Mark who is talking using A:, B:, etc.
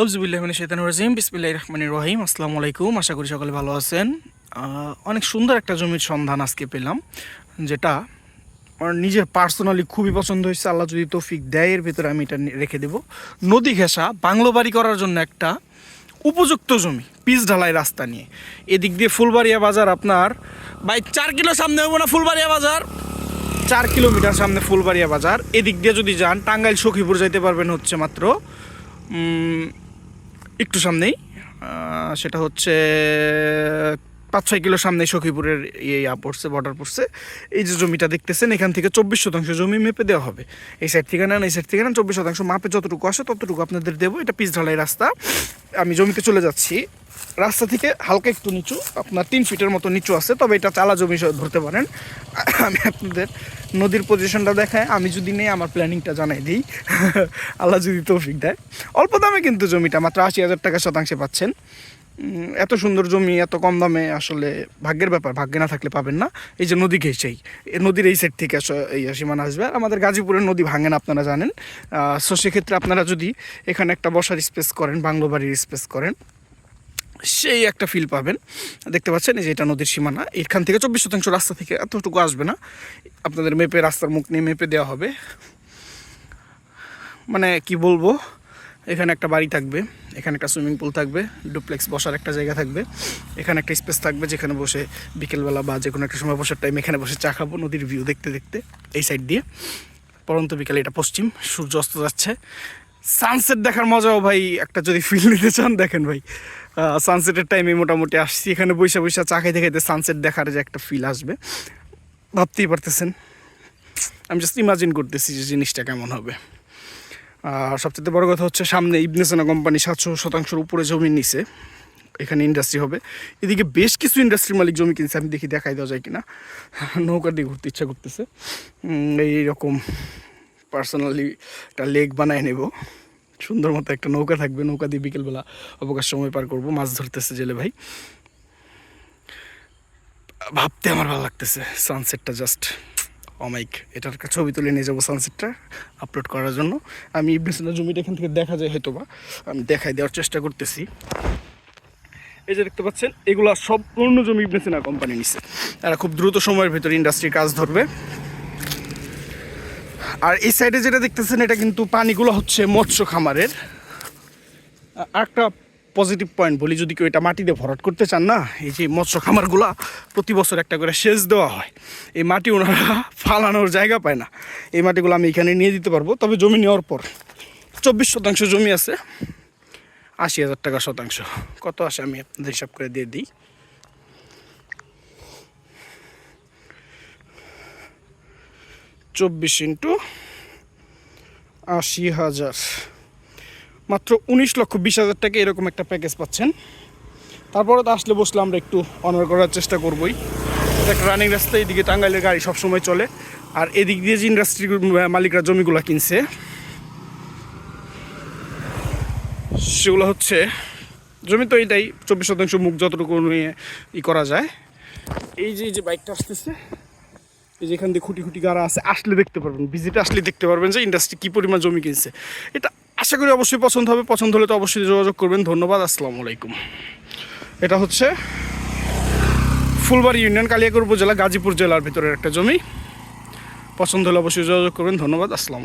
A: আউযুবিল্লাহি মিনাশ শাইতানির রাজিম বিসমিল্লাহির রহমানির রহিম। আসসালামু আলাইকুম, আশা করি সকলে ভালো আছেন। অনেক সুন্দর একটা জমির সন্ধান আজকে পেলাম, যেটা আমার নিজের পার্সোনালি খুবই পছন্দ হয়েছে। আল্লাহ যদি তৌফিক দেয় এর ভিতরে আমি এটা রেখে দেব। নদী ঘেঁষা বাংলো বাড়ি করার জন্য একটা উপযুক্ত জমি, পিচ ঢালাই রাস্তা নিয়ে। এদিক দিয়ে ফুলবাড়িয়া বাজার, আপনার 4 কিলো সামনে হবো না ফুলবাড়িয়া বাজার, 4 কিলোমিটার সামনে ফুলবাড়িয়া বাজার। এদিক দিয়ে যদি যান টাঙ্গাইল সখীপুর যাইতে পারবেন হচ্ছে মাত্র একটু সামনেই, সেটা হচ্ছে 5-6 কিলো সামনে সখীপুরের পড়ছে, বর্ডার পড়ছে। এই যে জমিটা দেখতেছেন, এখান থেকে 24% জমি মেপে দেওয়া হবে। এই সাইড থেকে নেন, এই সাইড থেকে নেন, 24% মাপে যতটুকু আসে ততটুকু আপনাদের দেবো। এটা পিচ ঢালাই রাস্তা। আমি জমিতে চলে যাচ্ছি। রাস্তা থেকে হালকা একটু নিচু, আপনার 3 ফিটের মতো নিচু আছে, তবে এটা চালা জমি ধরতে পারেন। আমি আপনাদের নদীর পজিশনটা দেখায়, আমি যদি নেই আমার প্ল্যানিংটা জানাই দিই। আল্লাহ যদি তৌফিক দেয়। অল্প দামে কিন্তু জমিটা মাত্র 80,000 টাকা শতাংশে পাচ্ছেন। এত সুন্দর জমি এত কম দামে আসলে ভাগ্যের ব্যাপার, ভাগ্যে না থাকলে পাবেন না। এই যে নদী ঘেঁষেই, নদীর এই সাইড থেকে এই সীমানা আসবে। আর আমাদের গাজীপুরের নদী ভাঙে না, আপনারা জানেন। সো সেক্ষেত্রে আপনারা যদি এখানে একটা বসার স্পেস করেন, বাংলো বাড়ির স্পেস করেন, সেই একটা ফিল পাবেন। দেখতে পাচ্ছেন এই যে এটা নদীর সীমানা। এখান থেকে 24% রাস্তা থেকে এতটুকু আসবে না, আপনাদের মেপে রাস্তার মুখ নিয়ে মেপে দেওয়া হবে। মানে কি বলবো, এখানে একটা বাড়ি থাকবে, এখানে একটা সুইমিং পুল থাকবে, ডুপ্লেক্স বসার একটা জায়গা থাকবে, এখানে একটা স্পেস থাকবে যেখানে বসে বিকেলবেলা বা যে কোনো একটা সময় বসার টাইম এখানে বসে চা খাবো নদীর ভিউ দেখতে দেখতে। এই সাইড দিয়ে পরন্ত বিকালে, এটা পশ্চিম, সূর্য অস্ত যাচ্ছে। সানসেট দেখার মজাও ভাই একটা যদি ফিল নিতে চান দেখেন ভাই, সানসেটের টাইমে মোটামুটি আসছি। এখানে বৈশা বৈশা চা খাইতে খাইতে সানসেট দেখার যে একটা ফিল আসবে, ভাবতেই পারতেছেন। আমি জাস্ট ইমাজিন করতেছি যে জিনিসটা কেমন হবে। আর সবচেয়ে বড় কথা হচ্ছে সামনে ইবনে সিনা কোম্পানি 700% উপরে জমি নিছে, এখানে ইন্ডাস্ট্রি হবে। এদিকে বেশ কিছু ইন্ডাস্ট্রির মালিক জমি কিনছে, আমি দেখি দেখাই দেওয়া যায় কিনা। নৌকা দিয়ে ঘুরতে ইচ্ছা করতেছে। এইরকম পার্সোনালি একটা লেক বানায় নেব, সুন্দর মতো একটা নৌকা থাকবে, নৌকা দিয়ে বিকেলবেলা অবকাশ সময় পার করবো। মাছ ধরতেছে জেলে ভাই, ভাবতে আমার ভালো লাগতেছে। সানসেটটা জাস্ট অমাইক। এটার একটা ছবি তুলে নিয়ে যাবো সানসেটটা আপলোড করার জন্য। আমি ইবনে সিনা জমিটা এখান থেকে দেখা যায় হয়তো বা, আমি দেখাই দেওয়ার চেষ্টা করতেছি। এই যে দেখতে পাচ্ছেন, এগুলো সম্পূর্ণ জমি ইবনে সিনা কোম্পানি নিচ্ছে। তারা খুব দ্রুত সময়ের ভেতরে ইন্ডাস্ট্রির কাজ ধরবে। আর এই সাইডে যেটা দেখতেছেন, এটা কিন্তু পানিগুলো হচ্ছে মৎস্য খামারের। একটা পজিটিভ পয়েন্ট বলি, যদি কেউ এটা মাটি দিয়ে ভরাট করতে চান না, এই যে মৎস্য খামারগুলা প্রতি বছর একটা করে সেচ দেওয়া হয়। এই মাটি ওনারা ফালানোর জায়গা পায় না, এই মাটিগুলো আমি এখানে নিয়ে দিতে পারবো। তবে জমি নেওয়ার পর 24% জমি আছে, 80,000 টাকা শতাংশ। কত আসে আমি আপনাদের হিসাব করে দিয়ে দিই। 24 × 80,000, মাত্র 19,20,000 টাকা এরকম একটা প্যাকেজ পাচ্ছেন। তারপরে তো আসলে বসলে আমরা একটু অনার করার চেষ্টা করবোই। একটা রানিং রাস্তা, এদিকে টাঙ্গাইলের গাড়ি সবসময় চলে। আর এদিক দিয়ে যে ইন্ডাস্ট্রির মালিকরা জমিগুলো কিনছে, সেগুলো হচ্ছে জমি তো এইটাই 24% মুখ যতটুকু নিয়ে করা যায়। এই যে বাইকটা আসতেছে, এই যে এখান দিয়ে খুঁটি খুঁটি গাড়া আছে, আসলে দেখতে পারবেন, ভিজিটে আসলে দেখতে পারবেন যে ইন্ডাস্ট্রি কী পরিমাণ জমি কিনছে। এটা আশা করি অবশ্যই পছন্দ হবে। পছন্দ হলে তো অবশ্যই যোগাযোগ করবেন। ধন্যবাদ, আসসালামু আলাইকুম। এটা হচ্ছে ফুলবাড়ি ইউনিয়ন, কালিয়াকৈর উপজেলা, গাজীপুর জেলার ভিতরের একটা জমি। পছন্দ হলে অবশ্যই যোগাযোগ করবেন। ধন্যবাদ, আসসালামু আলাইকুম।